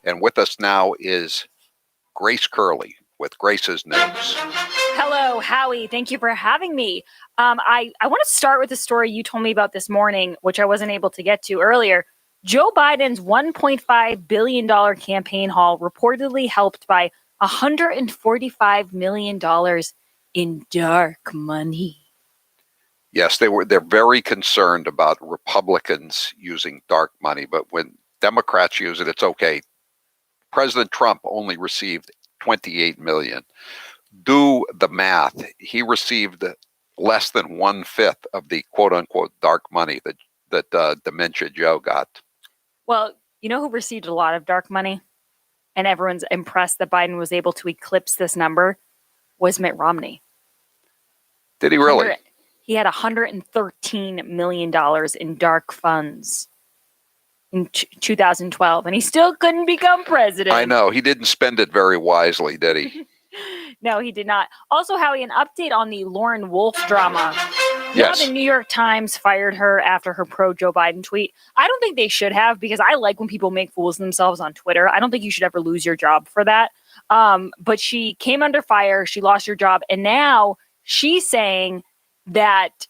And with us now is Grace Curley with Grace's News. Hello, Howie. Thank you for having me. I want to start with the story you told me about this morning, which I wasn't able to get to earlier. Joe Biden's $1.5 billion campaign haul reportedly helped by $145 million in dark money. Yes, they're very concerned about Republicans using dark money, but when Democrats use it, it's okay. President Trump only received 28 million. Do the math. He received less than 1/5 of the quote unquote dark money that Dementia Joe got. Well, you know who received a lot of dark money? And everyone's impressed that Biden was able to eclipse this number was Mitt Romney. Did he really? He had $113 million in dark funds in 2012, and he still couldn't become president. I know. He didn't spend it very wisely, did he? No, he did not. Also, Howie, an update on the Lauren Wolfe drama. Yes. Yeah, the New York Times fired her after her pro-Joe Biden tweet. I don't think they should have, because I like when people make fools of themselves on Twitter. I don't think you should ever lose your job for that. But she came under fire. She lost her job. And now she's saying that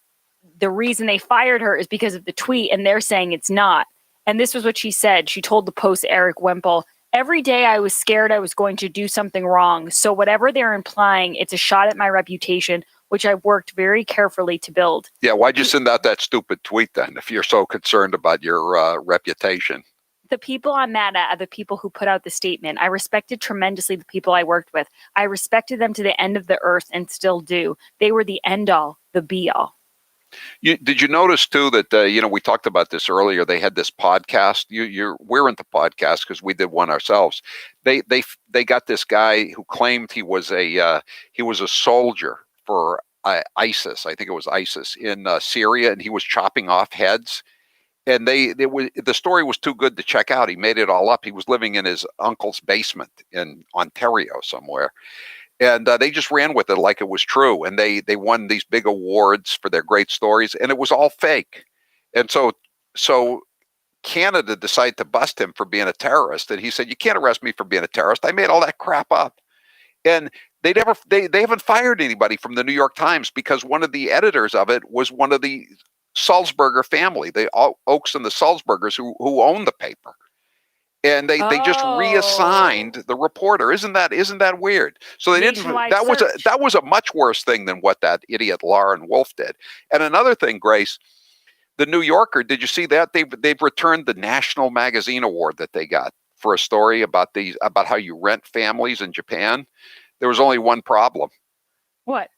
the reason they fired her is because of the tweet, and they're saying it's not. And this was what she said. She told the Post Eric Wemple, "Every day I was scared I was going to do something wrong. So whatever they're implying, it's a shot at my reputation, which I've worked very carefully to build." Yeah, why'd you send out that stupid tweet then if you're so concerned about your reputation? The people I'm mad at are the people who put out the statement. I respected tremendously the people I worked with. I respected them to the end of the earth and still do. They were the end all, the be all. Did you notice too that we talked about this earlier? They had this podcast. We're into podcasts because we did one ourselves. They got this guy who claimed he was a soldier for ISIS. I think it was ISIS in Syria, and he was chopping off heads. And the story was too good to check out. He made it all up. He was living in his uncle's basement in Ontario somewhere. And they just ran with it like it was true. And they won these big awards for their great stories. And it was all fake. And so Canada decided to bust him for being a terrorist. And he said, "You can't arrest me for being a terrorist. I made all that crap up." And they haven't fired anybody from the New York Times because one of the editors of it was one of the Sulzberger family, the Oaks and the Sulzbergers who own the paper. And they just reassigned the reporter. Isn't that weird? So they didn't. That was a much worse thing than what that idiot Lauren Wolfe did. And another thing, Grace, the New Yorker. Did you see that they've returned the National Magazine Award that they got for a story about how you rent families in Japan? There was only one problem. What?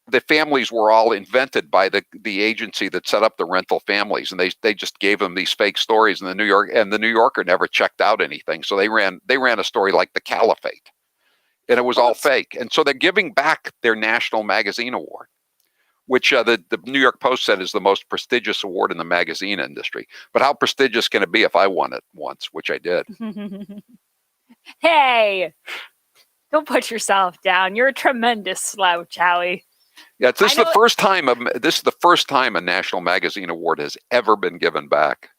The families were all invented by the agency that set up the rental families, and they just gave them these fake stories. And the New Yorker never checked out anything, so they ran a story like the Caliphate, and it was all fake. And so they're giving back their National Magazine Award, which the New York Post said is the most prestigious award in the magazine industry. But how prestigious can it be if I won it once, which I did? Hey, don't put yourself down. You're a tremendous slouch, Howie. Yeah, this is the first time a National Magazine Award has ever been given back.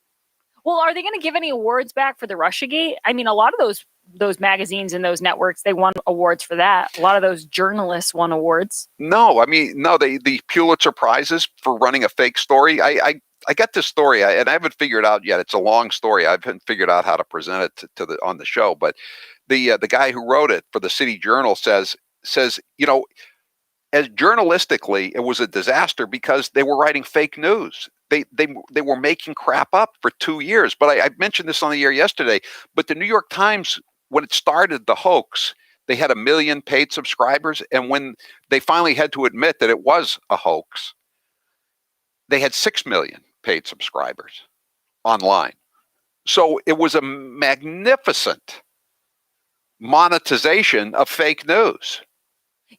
Well, are they going to give any awards back for the Russiagate? I mean, a lot of those magazines and those networks, they won awards for that. A lot of those journalists won awards. No, the Pulitzer Prizes for running a fake story. I got this story, and I haven't figured out yet. It's a long story. I haven't figured out how to present it on the show. But the guy who wrote it for the City Journal says as journalistically, it was a disaster because they were writing fake news. They were making crap up for 2 years. But I mentioned this on the air yesterday. But the New York Times, when it started the hoax, they had 1 million paid subscribers. And when they finally had to admit that it was a hoax, they had 6 million paid subscribers online. So it was a magnificent monetization of fake news.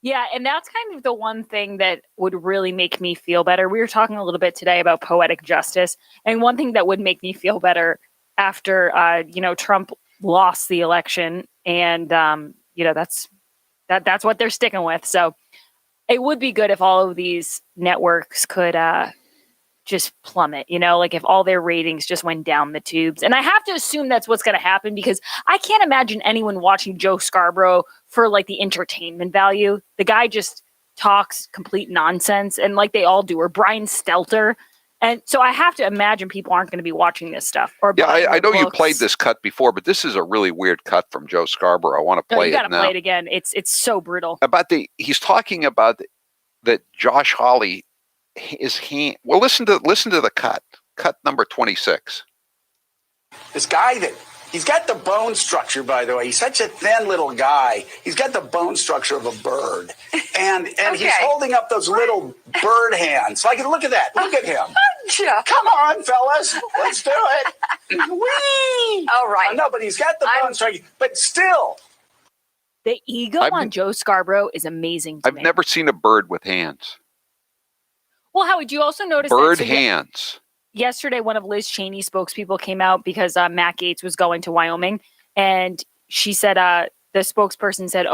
Yeah, and that's kind of the one thing that would really make me feel better. We were talking a little bit today about poetic justice, and one thing that would make me feel better after Trump lost the election, and that's what they're sticking with. So it would be good if all of these networks could just plummet, like if all their ratings just went down the tubes. And I have to assume that's what's going to happen because I can't imagine anyone watching Joe Scarborough for like the entertainment value. The guy just talks complete nonsense, and like they all do, or Brian Stelter. And so I have to imagine people aren't going to be watching this stuff. Or yeah, I know you played this cut before, but this is a really weird cut from Joe Scarborough. I want to play it now. You got to play it again. It's so brutal. He's talking about that Josh Hawley, his hand. Well, listen to the cut number 26. This guy he's got the bone structure, by the way. He's such a thin little guy. He's got the bone structure of a bird. And okay. He's holding up those little bird hands. Like, look at that. Look at him. Come on, fellas. Let's do it. Whee! All right. No, but he's got the bone structure. But still. The ego on Joe Scarborough is amazing to me. I've never seen a bird with hands. Well, Howie, do you also notice bird hands? Yesterday, one of Liz Cheney's spokespeople came out because Matt Gaetz was going to Wyoming, and she said, the spokesperson said,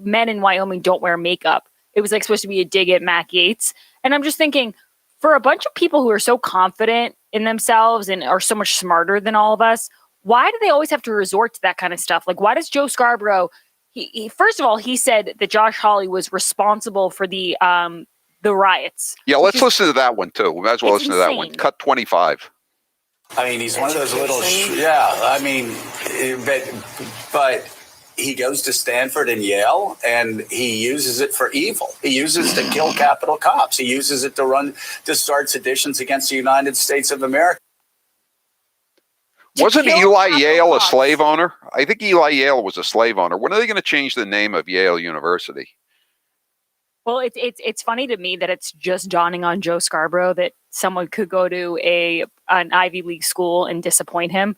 men in Wyoming don't wear makeup. It was like supposed to be a dig at Matt Gaetz. And I'm just thinking, for a bunch of people who are so confident in themselves and are so much smarter than all of us, why do they always have to resort to that kind of stuff? Like, why does Joe Scarborough, he first of all, he said that Josh Hawley was responsible for the riots. Yeah, let's listen to that one too. We might as well listen to that one. Cut 25. I mean, he's one of those little, I mean, but he goes to Stanford and Yale, and he uses it for evil. He uses it to kill Capitol cops. He uses it to start seditions against the United States of America. Wasn't Eli Yale a slave owner? I think Eli Yale was a slave owner. When are they going to change the name of Yale University? Well, it's funny to me that it's just dawning on Joe Scarborough that someone could go to an Ivy League school and disappoint him.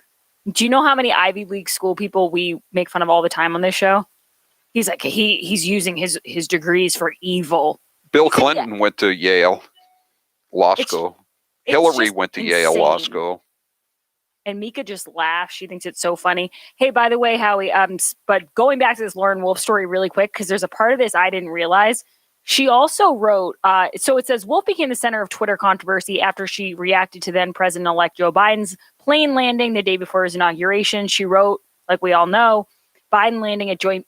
Do you know how many Ivy League school people we make fun of all the time on this show? He's like he's using his degrees for evil. Bill Clinton went to Yale Law School. Hillary went to Yale Law School. And Mika just laughs. She thinks it's so funny. Hey, by the way, Howie, but going back to this Lauren Wolfe story really quick, because there's a part of this I didn't realize. She also wrote, so it says, Wolfe became the center of Twitter controversy after she reacted to then President-elect Joe Biden's plane landing the day before his inauguration. She wrote, like we all know, Biden landing at Joint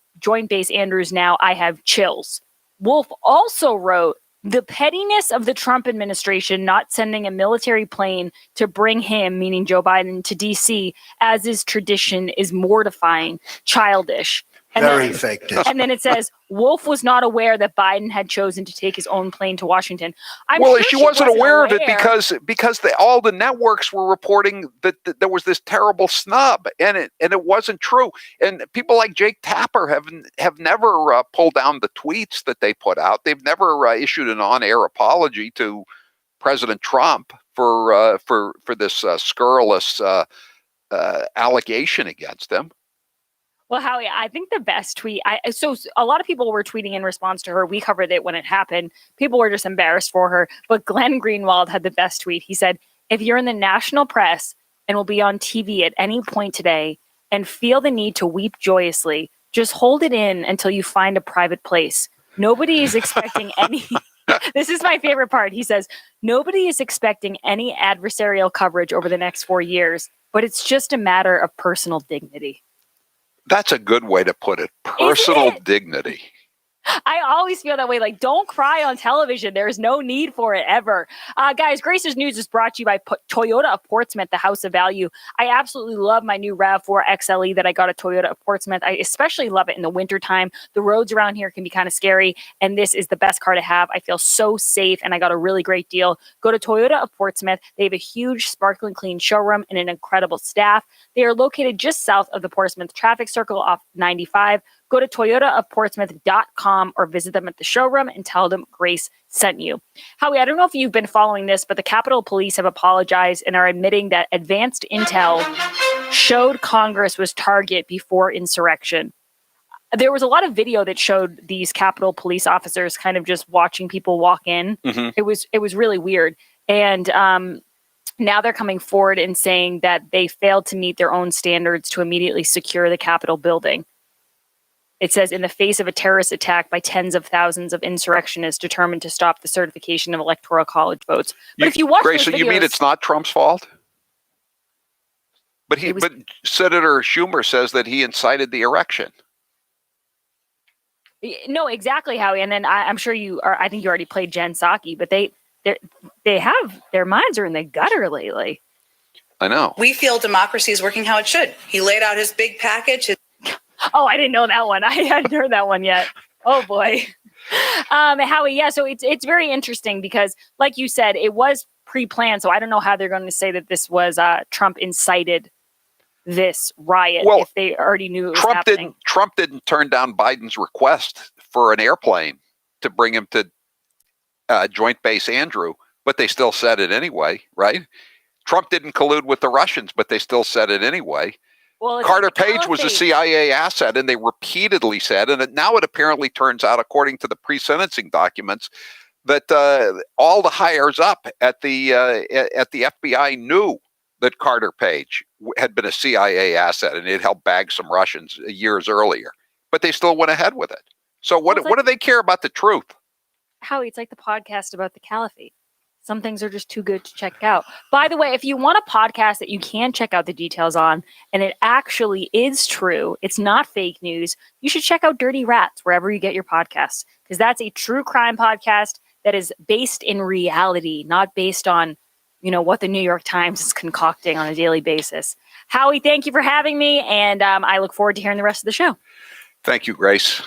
Base Andrews now, I have chills. Wolfe also wrote, the pettiness of the Trump administration not sending a military plane to bring him, meaning Joe Biden, to D.C., as is tradition, is mortifying, childish. And very fake news. And then it says, Wolfe was not aware that Biden had chosen to take his own plane to Washington. She wasn't aware of it because all the networks were reporting that there was this terrible snub, and it wasn't true. And people like Jake Tapper have never pulled down the tweets that they put out. They've never issued an on-air apology to President Trump for this scurrilous allegation against him. Well, Howie, I think the best tweet, so a lot of people were tweeting in response to her. We covered it when it happened. People were just embarrassed for her. But Glenn Greenwald had the best tweet. He said, if you're in the national press and will be on TV at any point today and feel the need to weep joyously, just hold it in until you find a private place. Nobody is expecting any... This is my favorite part. He says, nobody is expecting any adversarial coverage over the next 4 years, but it's just a matter of personal dignity. That's a good way to put it. Personal dignity. I always feel that way. Like, don't cry on television. There's no need for it ever. Guys, Grace's News is brought to you by Toyota of Portsmouth, the house of value. I absolutely love my new RAV4 XLE that I got at Toyota of Portsmouth. I especially love it in the wintertime. The roads around here can be kind of scary, and this is the best car to have. I feel so safe, and I got a really great deal. Go to Toyota of Portsmouth. They have a huge, sparkling clean showroom and an incredible staff. They are located just south of the Portsmouth traffic circle off 95. Go to toyotaofportsmouth.com or visit them at the showroom and tell them Grace sent you. Howie, I don't know if you've been following this, but the Capitol Police have apologized and are admitting that advanced intel showed Congress was target before insurrection. There was a lot of video that showed these Capitol Police officers kind of just watching people walk in. Mm-hmm. It was really weird. And now they're coming forward and saying that they failed to meet their own standards to immediately secure the Capitol building. It says, in the face of a terrorist attack by tens of thousands of insurrectionists determined to stop the certification of electoral college votes. But if you watch Grace, those videos, you mean it's not Trump's fault? But but Senator Schumer says that he incited the erection. No, exactly, Howie. And then I'm sure I think you already played Jen Psaki, but they have their minds are in the gutter lately. I know. We feel democracy is working how it should. He laid out his big package. Oh, I didn't know that one. I hadn't heard that one yet. Oh boy. Howie, yeah, so it's very interesting because, like you said, it was pre-planned. So I don't know how they're going to say that this was Trump incited this riot if they already knew it was happening. Trump didn't turn down Biden's request for an airplane to bring him to Joint Base Andrew, but they still said it anyway, right? Trump didn't collude with the Russians, but they still said it anyway. Well, Carter Page was a CIA asset, and they repeatedly said, and now it apparently turns out, according to the pre-sentencing documents, that all the hires up at the FBI knew that Carter Page had been a CIA asset and it helped bag some Russians years earlier, but they still went ahead with it. So what do they care about the truth? Howie, it's like the podcast about the caliphate. Some things are just too good to check out. By the way, if you want a podcast that you can check out the details on, and it actually is true, it's not fake news, you should check out Dirty Rats wherever you get your podcasts, because that's a true crime podcast that is based in reality, not based on what the New York Times is concocting on a daily basis. Howie, thank you for having me, and I look forward to hearing the rest of the show. Thank you, Grace.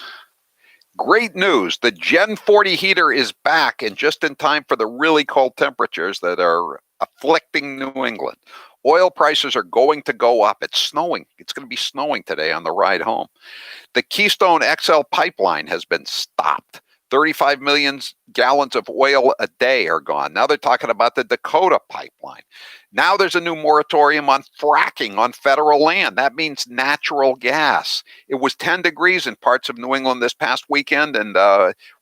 Great news. The Gen 40 heater is back, and just in time for the really cold temperatures that are afflicting New England. Oil prices are going to go up. It's snowing. It's going to be snowing today on the ride home. The Keystone XL pipeline has been stopped. 35 million gallons of oil a day are gone. Now they're talking about the Dakota pipeline. Now there's a new moratorium on fracking on federal land. That means natural gas. It was 10 degrees in parts of New England this past weekend, and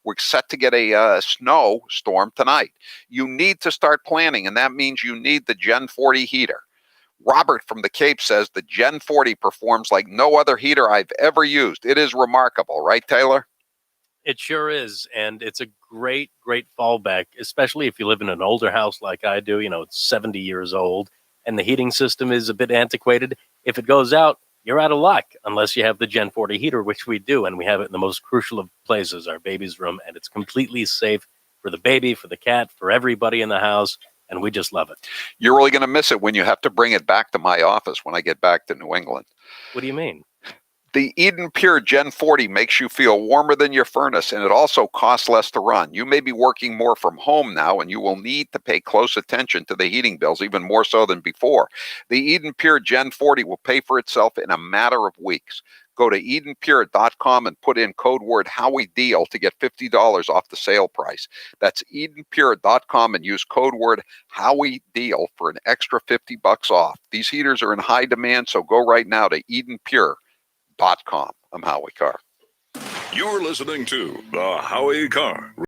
we're set to get a snow storm tonight. You need to start planning, and that means you need the Gen 40 heater. Robert from the Cape says the Gen 40 performs like no other heater I've ever used. It is remarkable, right, Taylor? It sure is, and it's a great, great fallback, especially if you live in an older house like I do. It's 70 years old, and the heating system is a bit antiquated. If it goes out, you're out of luck, unless you have the Gen 40 heater, which we do, and we have it in the most crucial of places, our baby's room, and it's completely safe for the baby, for the cat, for everybody in the house, and we just love it. You're really going to miss it when you have to bring it back to my office when I get back to New England. What do you mean? The Eden Pure Gen 40 makes you feel warmer than your furnace, and it also costs less to run. You may be working more from home now, and you will need to pay close attention to the heating bills, even more so than before. The Eden Pure Gen 40 will pay for itself in a matter of weeks. Go to EdenPure.com and put in code word HowieDeal to get $50 off the sale price. That's EdenPure.com and use code word HowieDeal for an extra $50 off. These heaters are in high demand, so go right now to EdenPure.com. I'm Howie Carr. You're listening to The Howie Carr